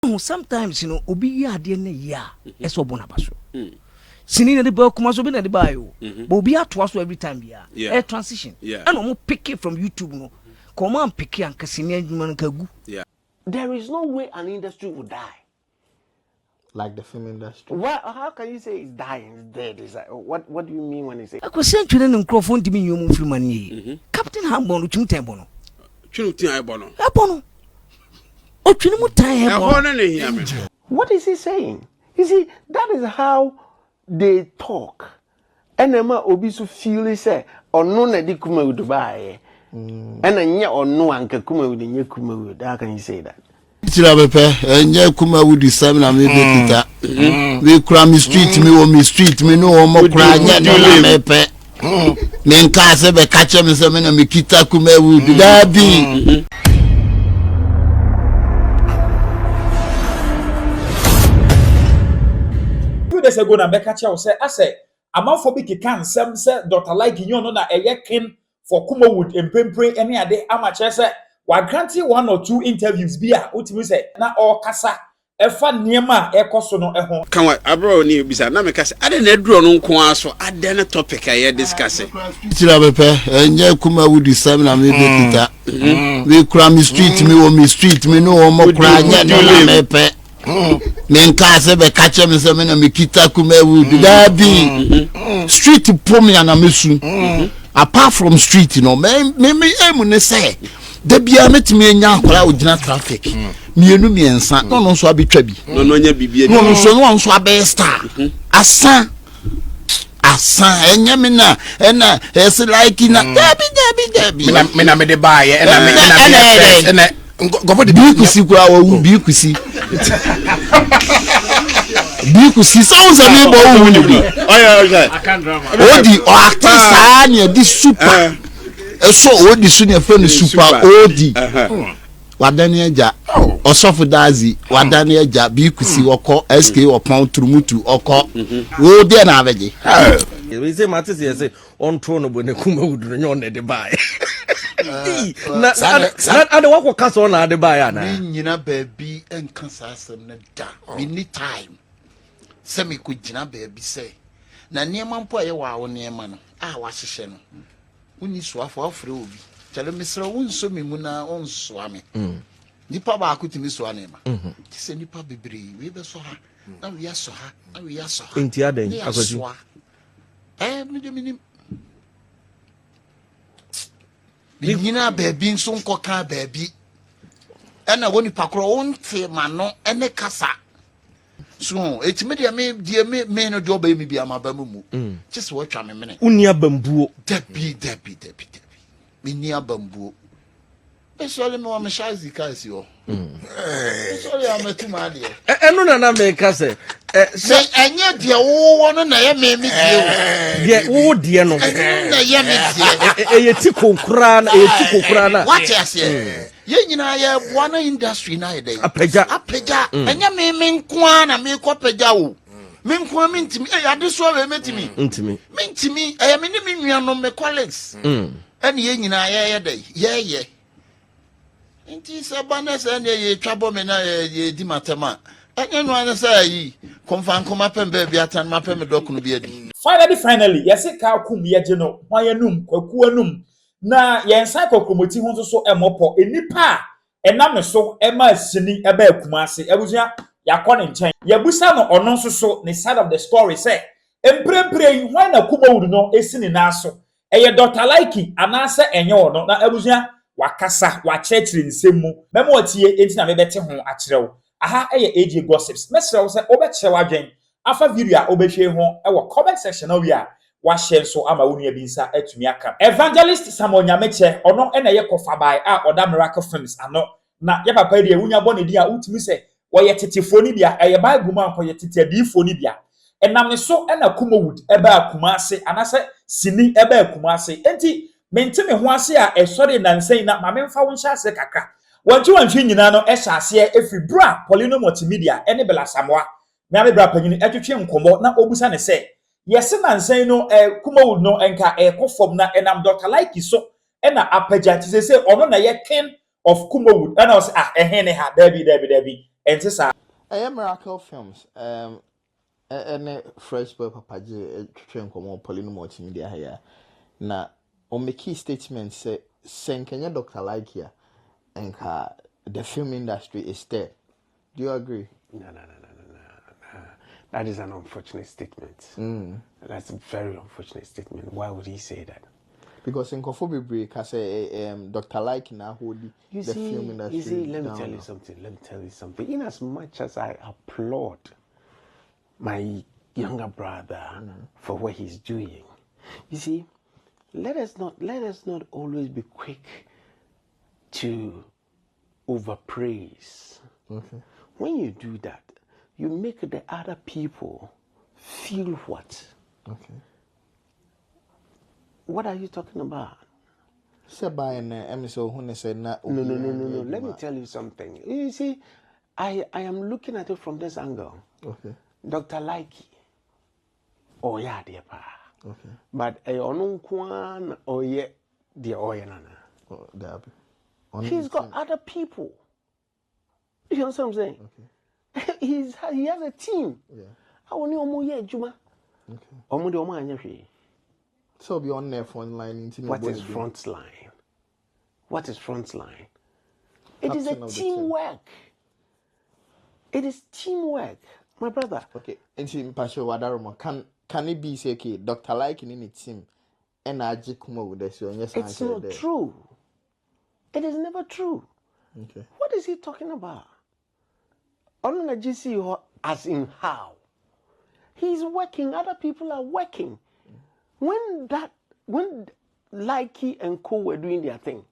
Sometimes, obi ya de ne ya, eso bona baso. Sini na de ba kuma so be na de ba yo. But obi ato aso every time ya. A transition. And omo pick it from YouTube no. Come on pick it and kasini adwuma no kagu. There is no way an industry would die. Like the film industry. How can you say it's dying, it's dead? It's like, what do you mean when you say? I could send you an microphone to me, you move money. Captain Hambon, which you tembono. Abono. What is he saying? You see, that is how they talk. And Emma Obisu feel say, or no, na kuma would buy. And then or no, Uncle Kumawood in your Kumawood. How can you say that? And yeah, Kumawood is 7 and maybe we cram street me street me no more crying. Then Casa catch him and some and Mikita Kumawood. That be. Days ago na make catch say I say amafobik can some say Dr. Likee you know na kin for Kumawood empempre any ade amache say wa granting 1 or 2 interviews bia utimi say na all kasa efa niema ekoso no eho kan wa abro ni bisa na me kasa ade na duro no nko aso ade na topic aye discuss tira bepe enye Kumawood 7 na me bekita we cram street me street me no mo kra nya na mepe men kase be catch me say me na Mikita Kumawood that be street promi na mesu apart from street me emu say da bia metime anya akwara ogina traffic mienu miensa no so abetwa bi no nya bibia no so abe star asa enya me na ena es like na dabi me na me de buy ena go de bikusi kwa wo bikusi bikusi sounds a me bo wo ni bi odi o artist anya di super so odi su ne friend super odi wadane eja osofu dazi wadane eja bikusi oko sk opon turumutu oko wo de na abeje we say matters here say on throne bo ne Kumawood no nyon de buy na ade wako kasa on ade buy na nyina baabi enka sasem na da we need time se me ko gina baabi say na niema mpo aye wa wo niema no wa hyehye no uni so afo afre obi chale misra wonso memu na onso ame nipa ba akutimi so anema se nipa bebre we be so ha na we aso ha na we aso ha enti aden akoji minim nyina baabi nso nkoka baabi ena woni pakro wonte mano ene kasa so etime dia me no do ba mi bia maba mu chese wo twa me mene unia bambuo debi me ni abambuo esole me wa me shazi kasi o esole ametuma de enu na me kase se enye de wo no na ye me die o de wo de no na ye me die yeti konkura na what yes ye nyina ye boa na industry na ye dey apega enye me nkoa na me ko pega wo me nkoa me ntimi ade so we metimi ntimi me ni me nuanom me colleagues ene ye nyina ye dey ye nti se banes ene ye twabo me na ye di matema enye no an say yi konfan koma pembe bia tan ma pembe dokunu bi adi finally yes ka kum ye je no hwanyanum kwaku anum na yensa kokromoti ho so emopo enipa enam so ema sini eba akumase ebusua yakọ ne nchen yabusa no ono so ne side of the story say emprempre hwan na Kumawood no esini na aso eye Dr. Likee anase enye ono na ebusua wakasa wachechire nsemu memo otie enti na mebete ho akyerɛw aha eye AJ gossips mesrew say obɛkyerɛw adwen afa video a obɛhwe ho ɛwɔ comment section na wi a wa share so ama wonu ya bi nsa atumi aka evangelist Asamoah nyameche ono ena ye kofa bai a oda miracle films ano na ye papa dia wunya bɔ ne dia utumi se wo ye tetefo ni dia eye bible man ko ye tete adifo ni dia enam ne so ena Kumawood eba akumase anase sini eba akumase enti mentime ho ase a esori nansen na mamemfa wo nhyase ase kaka wanhwe nyina no ehya ase efi bra Polino multimedia ene bela Asamoah na me bra panyini etwetwe nkomo na obusa ne se yes nansen no Kumawood no enka ekofom na enam Dr. Likee so ena apagya ti se ono na ye king of Kumawood ena o se ehene ha dabi and this are Miracle Films. And fresh boy Papa J. Train come Polino multimedia here. Na on the key statement say Kenya Dr. Likee and the film industry is dead. Do you agree? No. That is an unfortunate statement. That's a very unfortunate statement. Why would he say that? Because in Kofobi break, I say Dr. Likee now hold the film industry. You see, let me tell you something. In as much as I applaud my younger brother for what he's doing, you see, let us not always be quick to overpraise. Okay. When you do that, you make the other people feel what? Okay. What are you talking about? No. Let me tell you something. You see, I am looking at it from this angle. Okay. Dr. Likee. Oh yeah, dear pa. Okay. But he's got other people. You know what I'm saying? Okay. He has a team. Yeah. Okay. So be on there front line. What is front line? What is front line? It is Captain a of the teamwork. It is teamwork, my brother. Okay. And Pastor Wadaroma, can it be say okay, Dr. Likee in the team and Aji Kumawood this year? Yes, it's not true. It is never true. Okay. What is he talking about? On the GC as in how? He's working, other people are working. When Likee and Co were doing their thing,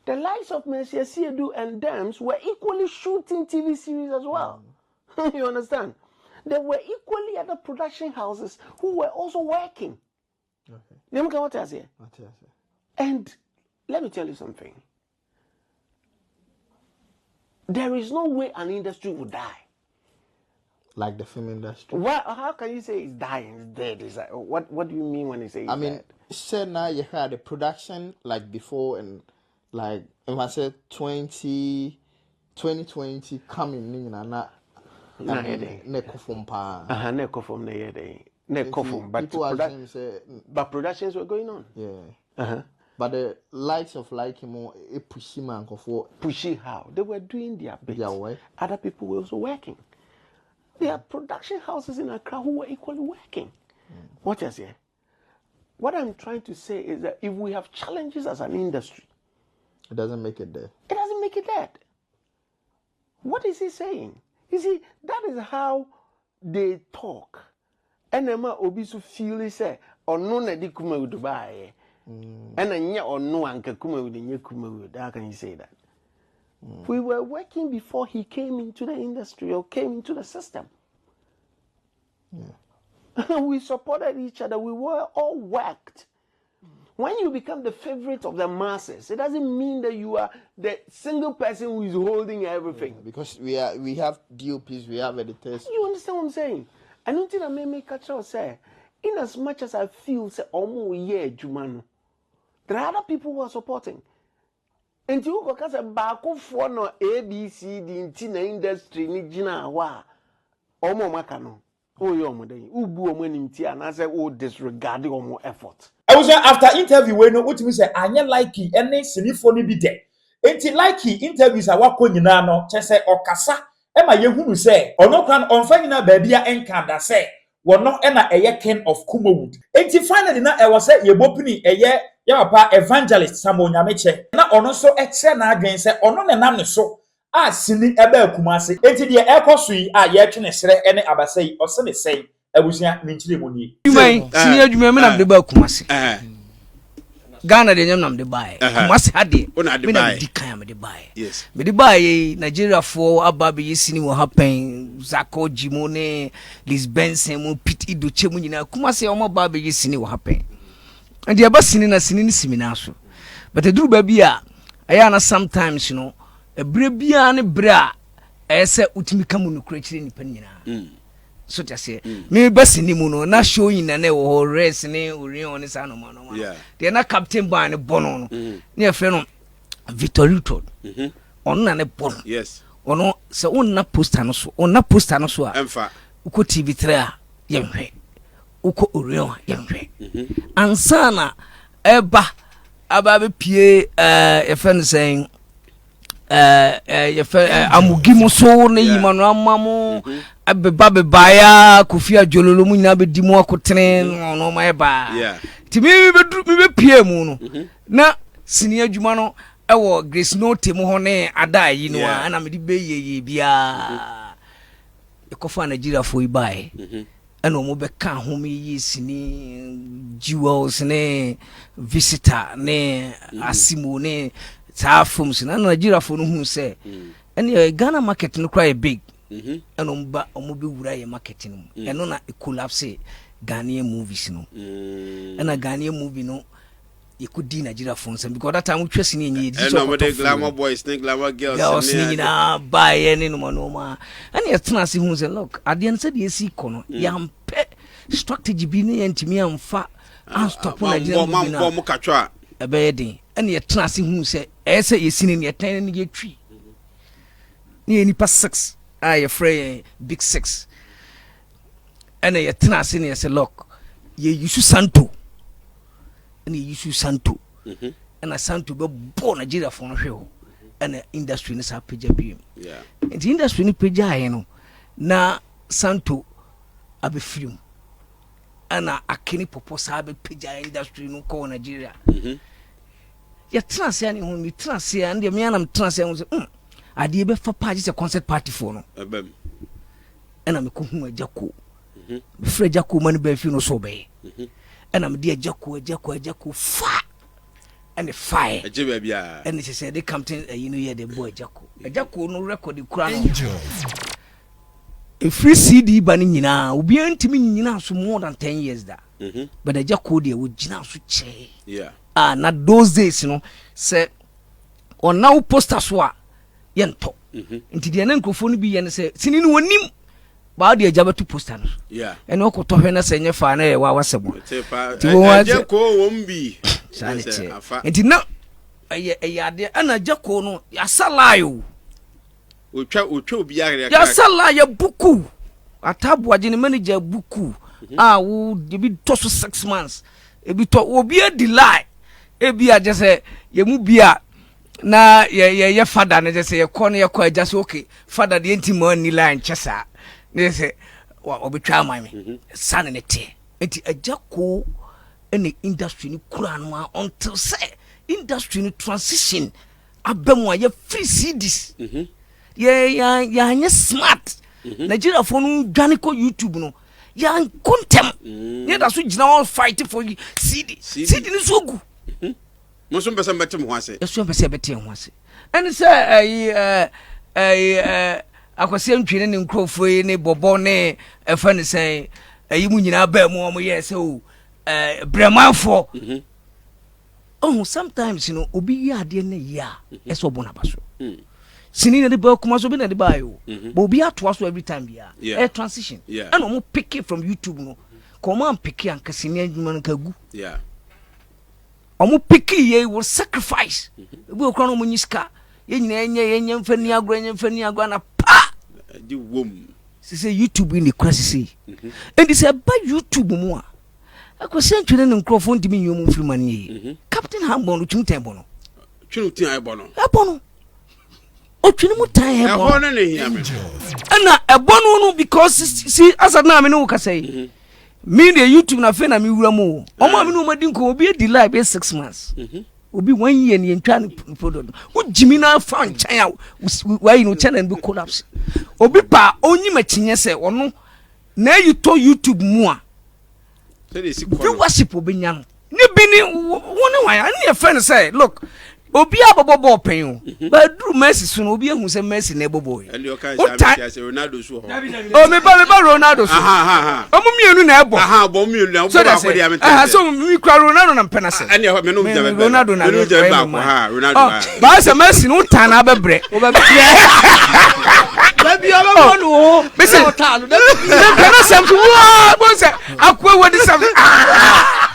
the likes of Mercy Siedu and Dams were equally shooting TV series as well. You understand? There were equally other production houses who were also working. Okay. You know what I say? And let me tell you something. There is no way an industry would die. Like the film industry. How can you say it's dying, it's dead? It's like, what do you mean when you say it's dead? Say now you had the production like before and like if I said 2020 coming na nekofom pa. Nekofom na yede. Nekofom, but productions were going on. Yeah. But the likes of Likee more pushy man for pushy how? They were doing their bit. Yeah, other people were also working. There are production houses in Accra who were equally working. What I say? What I'm trying to say is that if we have challenges as an industry, it doesn't make it dead. It doesn't make it dead. What is he saying? You see, that is how they talk. And Emma Obisu feel say, or no na di Kumawood buy. And then or no anka Kumawood in Kumawood. How can you say that? We were working before he came into the industry or came into the system. Yeah. We supported each other. We were all worked. When you become the favorite of the masses, it doesn't mean that you are the single person who is holding everything. Because we have DOPs, we have editors. You understand what I'm saying? I don't think I may make a say. In as much as I feel say almost yeah, Jumano, there are other people who are supporting. And you go because a bako for no ABCD in the industry ni jina wa omo makano o yo mo den ubu omo nimti and I say o disregard omo effort. I was after interview we no utimi say anya Likee any sinifo ni bi de. Enti Likee interviews a wako nyina no che say okasa e ma yehunu say ono kran onfa nyina ba bia enka da say wono e na eye king of Kumawood. Enti finally na e was say yebopini eye ya papa evangelist Asamoah nyameche na ono so eche na adwen se ono ne nam ne so a sini ebe akumase enti de ekoso yi a ye twene sere ene abasai o se ne sei abusia ne nkire moni adwuma sini adwuma me nam de ba akumase Ghana de nyam nam de bae kumase ade me na di kan me de bae yes me de bae Nigeria for ababe yesini wo happen Zako Jimone Liz Benson mu Pete Idoche mu nyina kumase o mo babe yesini wo happen and the abasini na sini simina so but eduru ba bia aya na sometimes you know e bre bia ne bra ese utimi kamu no kura kire nipa nyina so just say me basini mu no na show yin na wo race ne orion ne sa no ma no ma de na captain ban ne bono no ne e fe no Victor Ruto on na ne bono yes ono se onna poster no so onna poster no so a emfa uko TV3 a yɛnhwɛ uko Orion yɛnhwɛ ansana eba aba be pie yɛfɛ no sɛn yɛfɛ amugimo so ne yimano amamo abeba ya Kofi Adjololo mu nyina be di mu akotene no ma eba ti mi be pie mu no na sini adwuma no ewo Grace Note mu ho ne ada yi no ana me di be ye bia ekofa Nigeria fo ibae ana mo be ka ho me yi sini jewels ne visitor ne asimo ne taafum sina Nigeria fo no hu se ene Ghana market no cry big eno mba omo be wura ye market no eno na collapse Ghanaian movies no ena Ghanaian movie no you could do Nigeria for some because that time we trust in you. No, the glamour boys, the glamour girls. Buy any no man. And you're trying to see who's a look. At the end said you see corner. Yam pet strategy be and to me and fat and stop Nigeria. A bedding. And you're trying to see who say, as you seen in your 10 year tree. Near any past 6. I afraid big 6. And you're trying to see as a lock. You should Santo. And you use Santo, and a Santo be born Nigeria for no show, and the industry is a page. Yeah, and the industry is page. Na Santo abe film, and a kini purpose abe page industry no call Nigeria. Ya trans yani hon mi trans ya and the me anam trans ya say ade be fa page a concert party for no. And I'm ko hu ajako. Me frɛ Jacko man be fi no so be. And I'm dear Jacko fire and the fire. And she said they come to you know yeah the boy Jacko. Jacko no record the crown. A free CD banning now will be antimi nyina so more than 10 years da. But the Jacko there would jina so che. Yeah. Not those days, you know, say or now poster swa yento. Into the microphone be and say sinin one nim. Ba de ajaba to poster no yeah ene okoto hwe na senye fa na wa wasebo ti wo ko won bi sanity enti na ade ana jako no ya salayo otwa obi ya salaya buku atabu agene manager buku wo de bi to so 6 months e bi to obi a delay e bi a je se ye mu bia na ye father na je se ye ko na ye ko aja se okay father de enti mo ni line chesa ne se obetwa mami san ne te enti ajako ene industry ni kura no until say industry ni transition abemu a ye free CDs ya anye smart Nigeria for no dwane ko YouTube no ya contem ne da so gina all fight for CD ni so gu mo so mpesa betem ho ase so mpesa betem ho ase ene say akwase ntwene ne nkrofo ne bobo ne efa ne say ayi mu nyina ba mu o ye say o bremanfo oh sometimes you know obi ya de ne ya eso bona baso sini na de ba kuma so bi na de ba yo but obi atwa so every time bia a transition and o pick it from YouTube no come on pick an kasini adwuma nkagu o pick ye will sacrifice obi okra no mo nyiska ye nyina enye mfani agro na pa di wom say YouTube in the crisis and this about YouTube mu a akwase ntwene ne nkrofo ndimi nyom mfiri mane Captain Hambon no twin tembo no twin tin ebo no o twin mu tan ebo ebo no ne hia me na ebo no because see as na me no ka say me the YouTube na fe na me wura mu o ma me no ma din ko obi di live 6 months obi 1 year ne ntwa ne product o jimi na fa nchan a why no channel be collapse obi pa onyi machinye se ono na you to YouTube mu a viewership obi nya ne bi ni woni wan ani e friend say look obi abobo pen but do Messi so no obi ehun say Messi na ebobo Ronaldo so o me ba Ronaldo so o mu mienu na ebo bo mienu na bo ba ko dia me so mi kwa Ronaldo na mpena say ani me no jabe Ronaldo na Ronaldo ba say Messi no tan na bebre o ba Baby, I'm on who. Listen, I'm something. What's that? I quit what is something.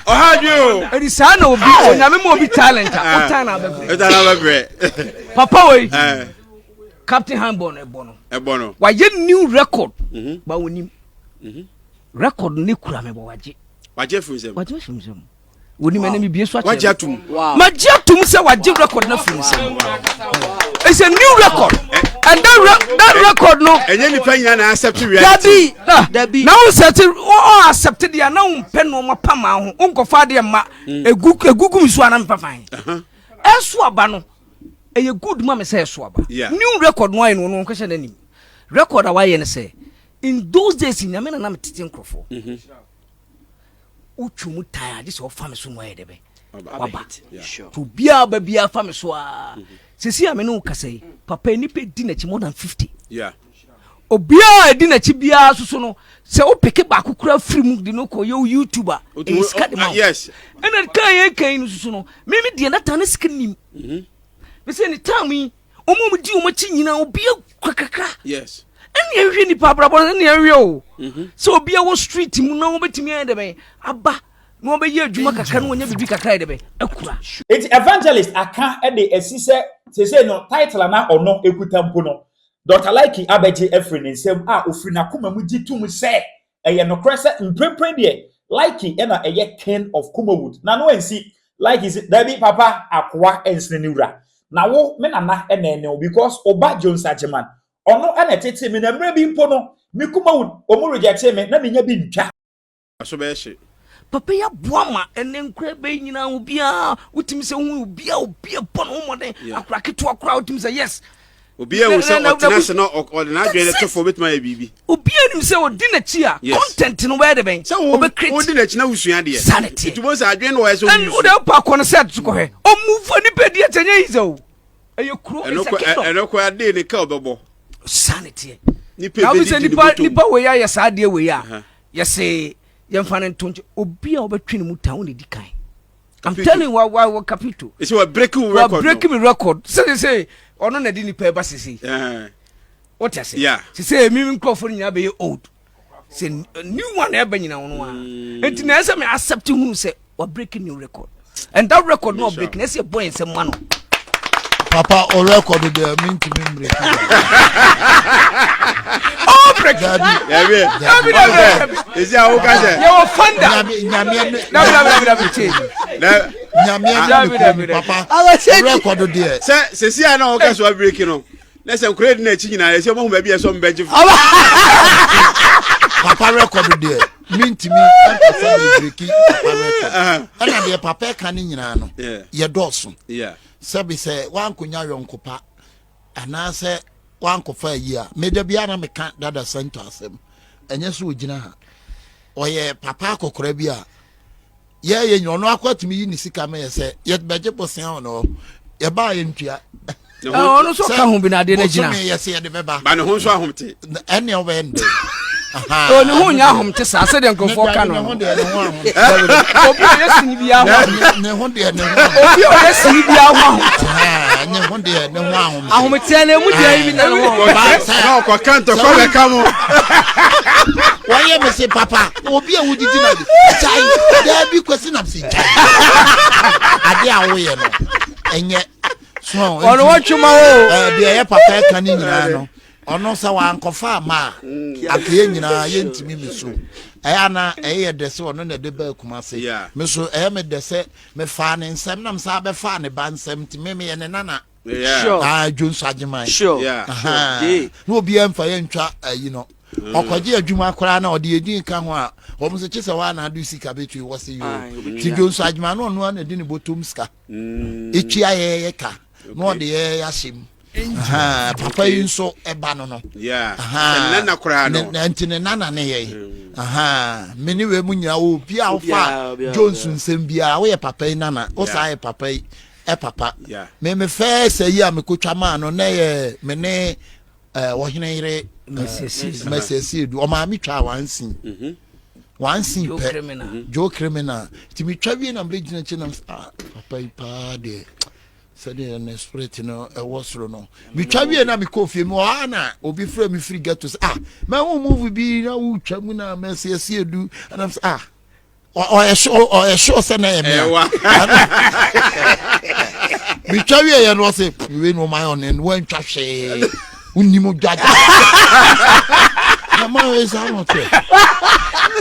Oh, how do you? It is son of I'm more be talent. Papa, Captain Handball Ebono. Why you new record? But when you record Nikura me waje. Waje from them. Waje from them. When you many be so waje atum. Majatum say waje record na from them. It's a new record. And that record no. Enye ni pa na accept reality. Dabi. Now set accepted ya na umpen no mapama ho. Unkofa de ma egugu miso ana mpafan. Eso aba no. Eye good ma me say eso aba. New record no ayi no kwese nanim. Record awaye ne say in those days in Yamena na metete nkrofo. Utwumu tire this of family so moye debe. Aba. Sure. To bia ba bia family so a. Sisi amenu kasai papa nipa di na chi more than 50. Yeah. Obia di na chi bia so no se o peke ba kokura free mu di no ko yo YouTuber. Yes. And kan no so no me di na tan screen nim. Me say ni time omo di omo chi nyina obia kwakakra. Yes. And you ni pa brabo na you o. So obia wo street mu na obetimi ende be aba no be ye adwuma kakra no nya bibi kakra ede be akura. It evangelist aka e de asise say no title na ono ekuta mpo no. Dr. Likee abeje efri nsem ofri na koma mu gitum se eye no krese mprempre de Likee na eye king of Kumawood. Na no ensi Likee there be papa akwa ensne ni wura. Na wo me nana ene because oba Jones Ajeman ono na tete me na mra bi mpo no me Kumawood omo reject me na me nya bi ntwa. Aso be hye. Papa ya boama ene nkra be nyina obia utimi se hu obia bon homode akra keto akra utimi se yes obia wo se otinase no ordinary dwe to for bit my bibi obia nim se odi na chi a content no we de ben obe create odi na chi na usua de sanity tumo se adwe no we so and wo de pa kono set ko he o move ani pe di atanya izo eye kuro enoko ade ne ka obebo sanity ni pe be nipa we ya sa de we ya yes Yamfane tonche obia obetwini mu town ne dikan. I'm telling you what capital. It's a breaking record. What breaking record. Say ono na di ni pa ba sisi. What you say? Yeah. Say me microphone nya be old. Say new one e ba nyina wono a. Enti na say me accept hu say what breaking new record. And that record no breaking. Say boy in some man. Papa o record de mean to me break. Oh break. Is ya o ka say? You founder. Nyame papa. Record de. Say see na o ka so break no. Let's say create na chi nyina say mo ba bi so mbeje. Papa record de. Mean to me breaking papa record. Ana de papa kan nyina no. Ye doso. Yeah. Sabi say wan kunya yonkopa anase wan kofa yi a meda bia na meka dada center asem enye so ogina ha oye papa kokora bia ye nyono akwatumi yi ni sika me ye se ye beje bosia no ye ba ye ntua ono so ka hu bi na de na gina ye se ye de beba ba ne ho so ahomte ene o wende o ni hu nya ahomte sa se de nkofo ka no obi yesi bi aho ne ho de ne obi yesi bi aho ne ho de ne ho ahomte na mu de yi na no ko kanto ko be kamo waye me se papa obi a wudidi na chai da bi kwesi na se chai ade a wo ye no enye so ono watchuma o de ye papa kan ni nyina no ono sa wa ankofa ma akeye nyina ye ntimi meso eya na eye de se ono na de ba kuma se meso me de se me fa ne nsem na msa be fa ne ba nsem ntimi me ye ne nana sure Jones Ajeman sure no obi amfa ye ntwa ayi no okwaje adwuma akora na ode edin ka ho a wo mse chese wa na adu sika betwi wo se yo ti Jones Ajeman no no na edin botom ska etwi aye ka no ode ye yashim papa yinso eba no nana kora no ntine nana ne ye meni we munya o bia ofa Jones nsem bia wo ye papa nana o sa ye papa papa me first yi a me kotwa ma no na ye me ne wo hene yire mesesi du o ma mi twa wansin pe jo criminal ti mi twa bi na mbe gina chi na papa pa de sade na spirit no e wosro no mi twa bi na mi kofie mi wa na obi fra mi free get to ma wo move bi na wo twa mu na mesesi edu and I'm o show say na me mi twa bi e no say we no my on and when twa hwe unimo jaja na ma is not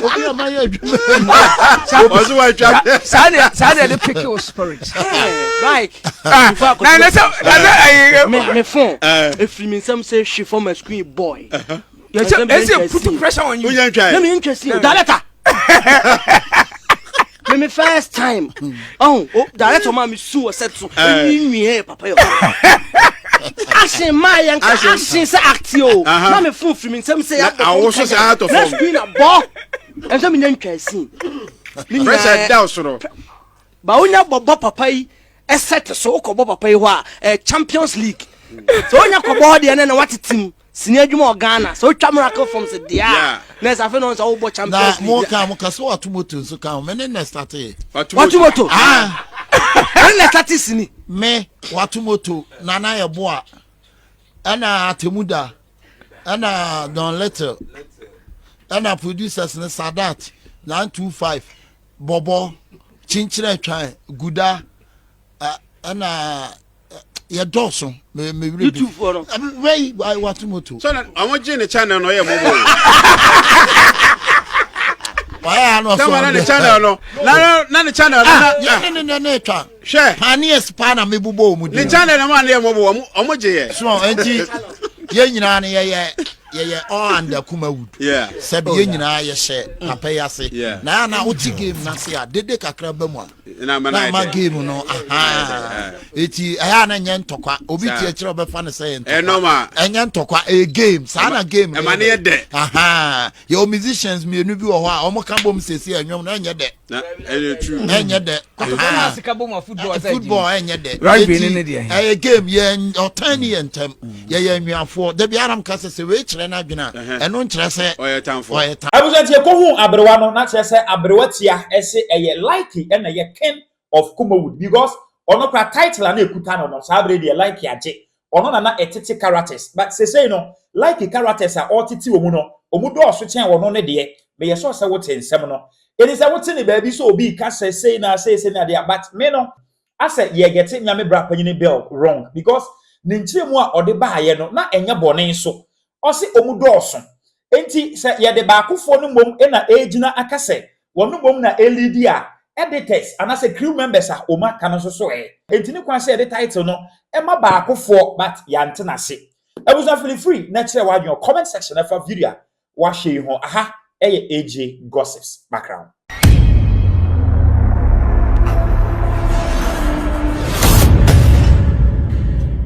obi amaya adwuma was what Saturday the pick your spirit Like me phone if you mean some say she from a screen boy yes put pressure on you let me interesting director me first time director ma me su set so nwi papa yo Ashin my Ashin say actio na me phone film some say I also say out of form screen a ball and some interesting pressure down so ba onya bobo papa yi set so ko bobo papa yi ho a Champions League so onya ko board de na what team sini adwuma Ghana so twa miracle from se dia na sa fe no so bo Champions League na mo ka so atomoto so ka me ne start watomoto na start sini me watomoto na na ye boa ana atemuda ana don letter ana producers na Sadat 925 bobo chinchire twan guda ana ya doso me YouTube for wey watomoto so na am je channel no ye mobo why no so na channel no na the channel na twa share panies pa na mebubo mu the channel na man ye mobo am je ye so enti ye nyina na ye all under Kumawood sabi ye nyina ye she papa yase na uti game na se a dede kakra ba mu na ma game no eti aya na nye ntokwa obi tie kire obefa ne say ntokwa normal enye ntokwa e game sa na game e ma ne de your musicians me enu bi wo ho a omo kan bom sesi anwom na enye de na true enye de football enye de rugby ne de e game ye otani entem ye nwiafo da bi aram kase se we kire na adwena eno nkire se oyetamfo abusanti ko hu abrewa no na kire se abrewa tia ese eye Likee and eye king of Kumawood because ono kwa title na ekuta no so abre de Likee age ono na etete characters but say no Likee characters are otiti wo mu no omudo oso chen wo no ne de me yeso se wote nsem no eni se wote ne ba bi so obi ka say na de but me no ase ye get nyame bra panyine bell wrong because ne nchiremu a ode ba ye no na enye bone so osi omudo oso enti se ye de ba akofo no mom e na ejina akase wono mom na LED a editors and as a crew members are oma kan so enti ni kwan say the title no e ma ba akofo but yante na se e was not feeling free na kire wa your comment section of video wa share ho aha eye AJ gossips background